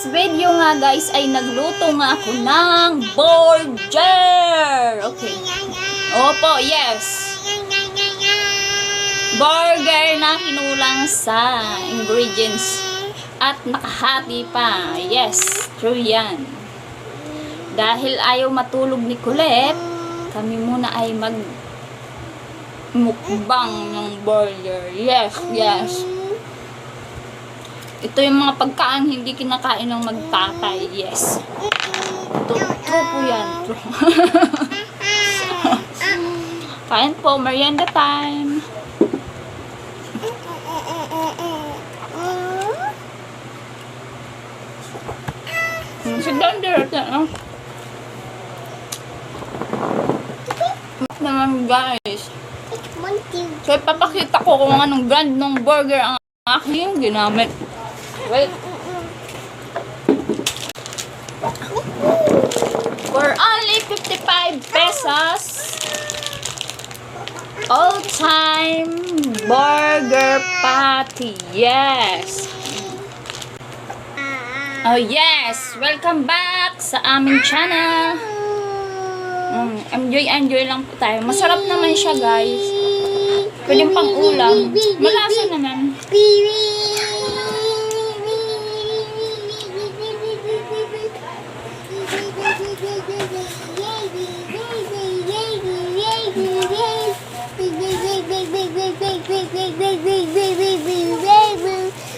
today's video nga guys ay nagluto nga ako ng burger. Okay. Opo, yes. Burger na kinulang sa ingredients at nakahati pa. Yes, true yan. Dahil ayaw matulog ni Colette, kami muna ay mag mukbang ng burger. Yes, yes. Ito yung mga pagkain hindi kinakain ng magtatay. Yes. True po yan. True. Kain po, merienda time. Sit down there. Naman guys. So ipapakita ko kung anong brand ng burger ang aking ginamit. Wait. For only 55 pesos, all-time burger patty. Yes. Oh yes, welcome back sa aming channel. Enjoy lang po tayo. Masarap naman siya guys. Pwedeng pang ulam. Malasa naman.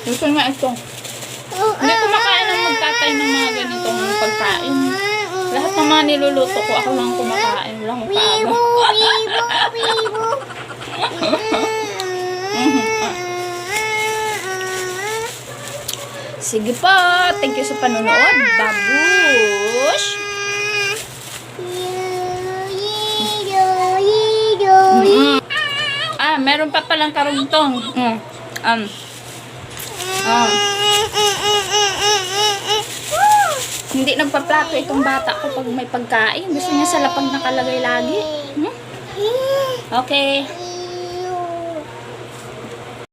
Gusto nga ito. Hindi kumakain ng magtatay ng mga ganitong pagkain. Lahat ng mga niluluto ko, ako lang kumakain. Wala akong paaga. Sige po. Thank you sa panonood. Babush! Meron pa palang karugtong. Hindi nagpaplato itong bata ko pag may pagkain. Gusto niya sa lapag nakalagay lagi. Okay.